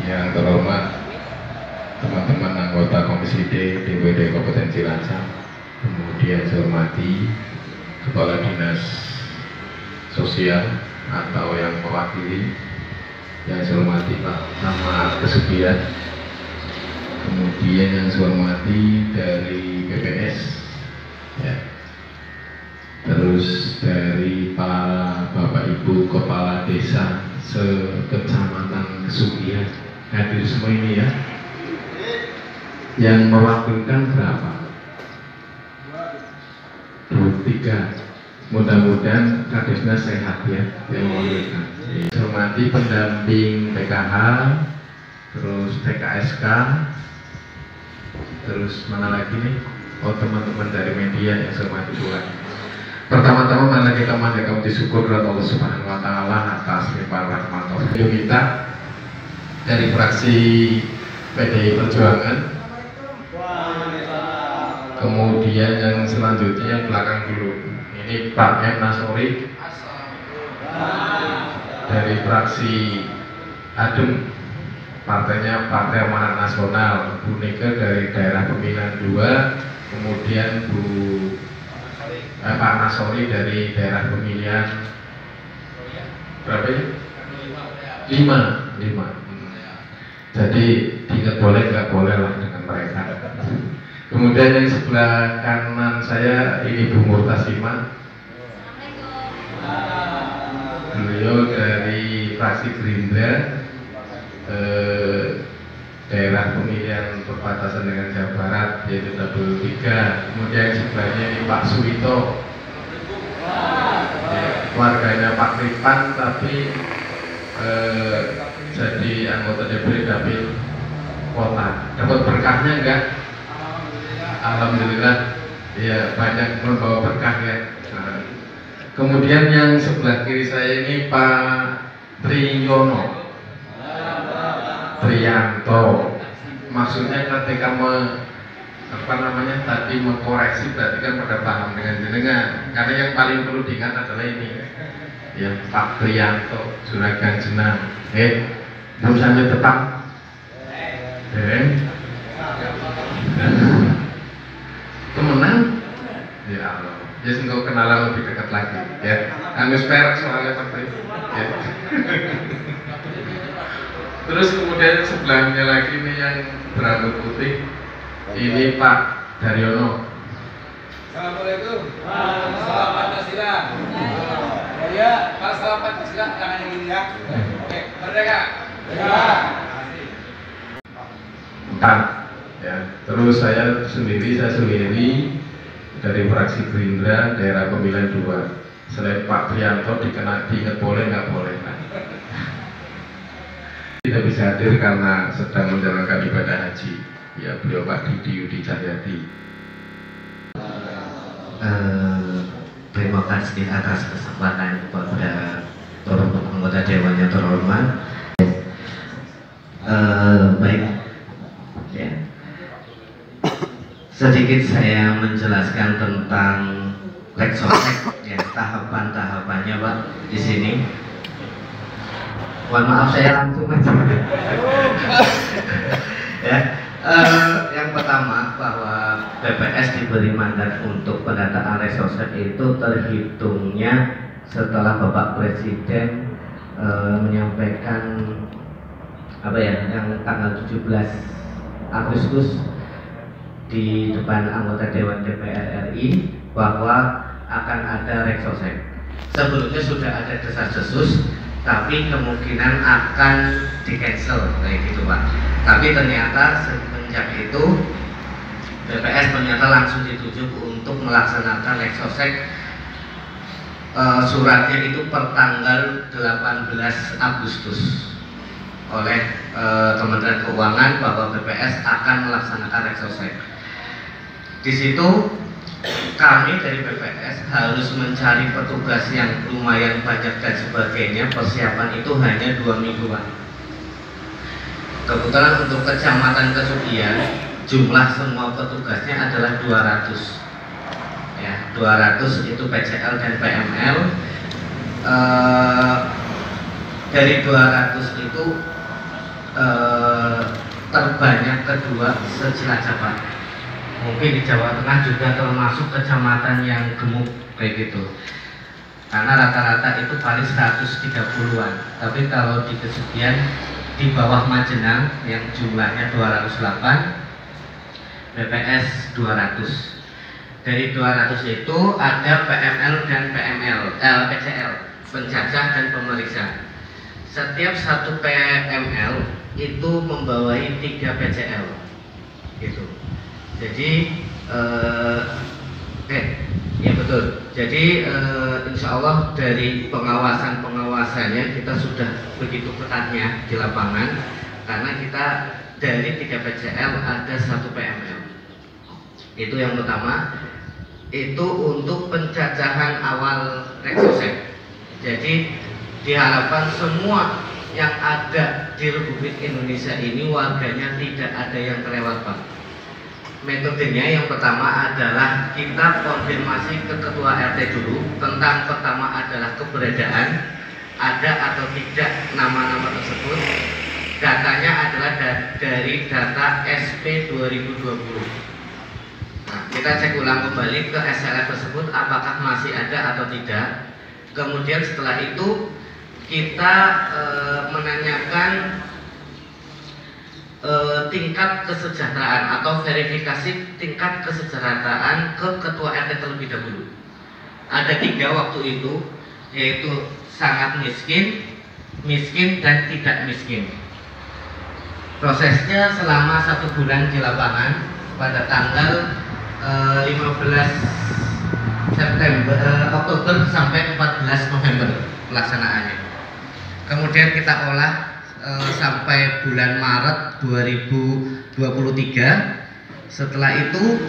Yang terhormat teman-teman anggota Komisi D DPD Kabupaten Cilacap, kemudian saya hormati Kepala Dinas Sosial atau yang mewakili, yang saya hormati Pak Nama Kesugian, kemudian yang saya hormati dari BPS, ya. Terus dari para Bapak Ibu Kepala Desa se-Kecamatan Kesugian, hadir semua ini ya. Yang mewakilkan berapa? 23. Mudah-mudahan kadesnya sehat ya, yang mewakilkan. Saya hormati pendamping PKH, terus TKSK, terus mana lagi nih? Oh, teman-teman dari media yang saya hormati juga. Pertama-tama mari kita manjatkan puji syukur kepada Allah Subhanahu wa taala atas limpahan rahmat Allah kita dari fraksi PDI Perjuangan. Kemudian yang selanjutnya yang belakang dulu. Ini Pak M Nasori dari fraksi Adem, partainya Partai Amanat Nasional. Bu Nika dari daerah pemilihan 2, kemudian Pak Nasori dari daerah pemilihan berapa ya? 5. Jadi tidak boleh, nggak boleh lah dengan mereka. Kemudian yang sebelah kanan saya ini Bu Murtasima. Beliau dari fraksi Gerindra, daerah pemilihan perbatasan dengan Jawa Barat, yaitu Double 3. Kemudian sebelahnya ini Pak Suwito, warganya Pak Ripan tapi jadi anggota DPD Dapil Kota. Dapat berkahnya enggak? Alhamdulillah, ya banyak membawa berkah ya. Nah, kemudian yang sebelah kiri saya ini Pak Triyanto. Maksudnya ketika tadi mengkoreksi berarti kan pada paham dengan jenengan. Karena yang paling perlu diingat adalah ini, ya Pak Triyanto Juragan Jenang. Belum sampai tetap. Kemenang, ya Allah. Ya sehingga kenalan lebih dekat lagi, ya. Angus perak soalnya Pak Tri. Ya. Terus kemudian sebelahnya lagi ini yang berambut putih, ini Pak Daryono. Assalamualaikum. Salam Pancasila. Ya, Pak salam Pancasila, jangan yang ini ya. Oke, merdeka. Ya. Ya. Terus saya sendiri dari fraksi Gerindra daerah pemilihan 2. Selain Pak Triyanto diingat boleh nggak boleh. Tidak bisa hadir karena sedang menjalankan ibadah haji. Ya, beliau Pak Didi Yudi Cahyadi. Terima kasih atas kesempatan kepada anggota dewan yang terhormat. Baik, ya. Sedikit saya menjelaskan tentang Leksosek, ya, tahapan-tahapannya Pak di sini. Mohon maaf saya langsung aja. Ya, yang pertama bahwa BPS diberi mandat untuk pendataan Leksosek itu terhitungnya setelah Bapak Presiden menyampaikan yang tanggal 17 Agustus di depan anggota Dewan DPR RI bahwa akan ada Leksosek. Sebelumnya sudah ada desas-desus, tapi kemungkinan akan di-cancel kayak gitu Pak. Tapi ternyata semenjak itu BPS ternyata langsung ditunjuk untuk melaksanakan Leksosek. Suratnya itu per tanggal 18 Agustus oleh Kementerian Keuangan bahwa BPS akan melaksanakan Leksosek. Di situ kami dari BPS harus mencari petugas yang lumayan banyak dan sebagainya. Persiapan itu hanya 2 mingguan. Kebetulan untuk Kecamatan Kesugian jumlah semua petugasnya adalah 200. Ya, 200 itu PCL dan PML. Dari 200 itu terbanyak kedua se-Cilacap, Pak. Mungkin di Jawa Tengah juga termasuk kecamatan yang gemuk kayak gitu. Karena rata-rata itu paling 130-an. Tapi kalau di kesekian di bawah Majenang yang jumlahnya 208, BPS 200. Dari 200 itu ada PML dan PCL, penjajah dan pemeriksa. Setiap satu PML itu membawai 3 PCL gitu. Jadi ya betul. Jadi insya Allah dari pengawasannya kita sudah begitu ketatnya di lapangan, karena kita dari 3 PCL ada 1 PML. Itu yang pertama. Itu untuk penjajahan awal Reksosek. Jadi diharapkan semua yang ada di Republik Indonesia ini warganya tidak ada yang terlewat, Pak. Metodenya yang pertama adalah kita konfirmasi ke ketua RT dulu tentang pertama adalah keberadaan ada atau tidak nama-nama tersebut. Datanya adalah dari data SP 2020. Nah, kita cek ulang kembali ke SLF tersebut apakah masih ada atau tidak. Kemudian setelah itu kita menanyakan tingkat kesejahteraan atau verifikasi tingkat kesejahteraan ke ketua RT terlebih dahulu. Ada 3 waktu itu, yaitu sangat miskin, miskin, dan tidak miskin. Prosesnya selama 1 bulan di lapangan pada tanggal 15 Oktober sampai 14 November pelaksanaannya. Kemudian kita olah sampai bulan Maret 2023. Setelah itu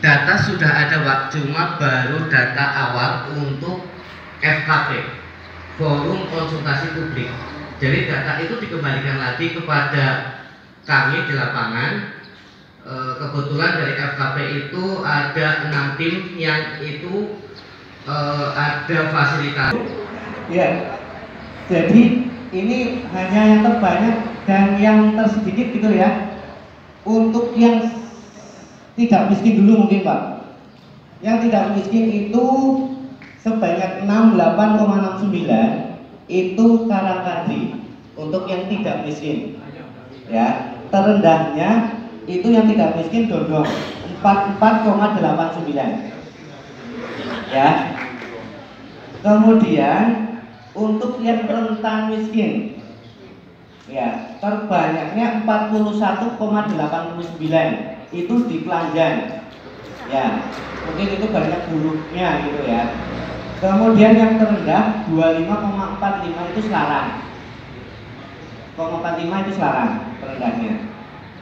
data sudah ada, Pak, cuma baru data awal untuk FKP, forum konsultasi publik. Jadi data itu dikembalikan lagi kepada kami di lapangan. Kebetulan dari FKP itu ada 6 tim yang itu ada fasilitas. Ya, jadi ini hanya yang terbanyak dan yang tersedikit gitu ya. Untuk yang tidak miskin dulu mungkin, Pak. Yang tidak miskin itu sebanyak 68,69 itu Karangkandri untuk yang tidak miskin. Ya, terendahnya itu yang tidak miskin Dondong 44,89. Ya. Kemudian untuk yang rentan miskin, ya, terbanyaknya 41,89 itu di Pelanjan. Ya, mungkin itu banyak buruknya gitu ya. Kemudian yang terendah 25,45 itu Selarang. 0,45 itu Selarang terendahnya.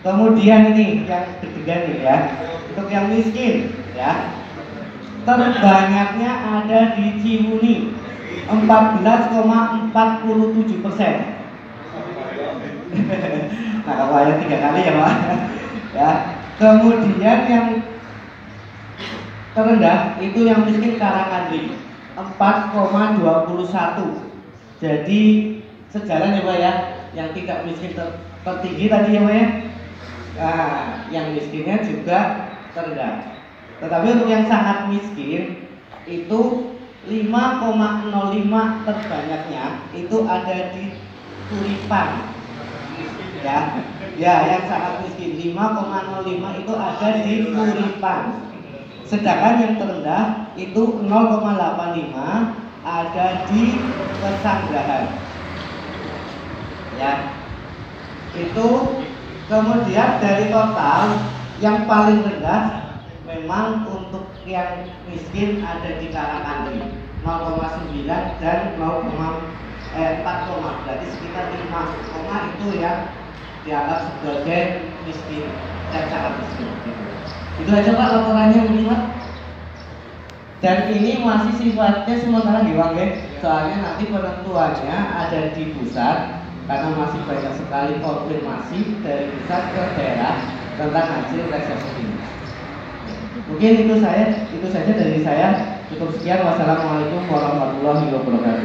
Kemudian ini yang ketiga nih ya, untuk yang miskin ya, terbanyaknya ada di Cimuni 14,47%. Nah, kalau ayat 3 kali ya, Pak. Ya. Kemudian yang terendah itu yang miskin Karangkandri 4,21. Jadi sejalan ya, Pak ya. Yang tidak miskin tertinggi tadi ya, Pak ya. Nah, yang miskinnya juga terendah. Tetapi untuk yang sangat miskin itu 5,05 terbanyaknya itu ada di Turipan. Ya, yang sangat miskin 5,05 itu ada di Turipan. Sedangkan yang terendah itu 0,85 ada di Pesanggerahan. Ya, itu kemudian dari total yang paling rendah memang untuk yang miskin ada di Karangkandri 0,9 dan 4, berarti sekitar 5, itu yang dianggap sebagai miskin dan sangat miskin. Itu aja, Pak, laporannya mungkin, Pak. Dan ini masih sifatnya sementara di Wangge, soalnya nanti penentuannya ada di pusat karena masih banyak sekali konfirmasi dari pusat ke daerah tentang hasil reksosek ini. Mungkin itu saja dari saya. Cukup sekian. Wassalamualaikum warahmatullahi wabarakatuh.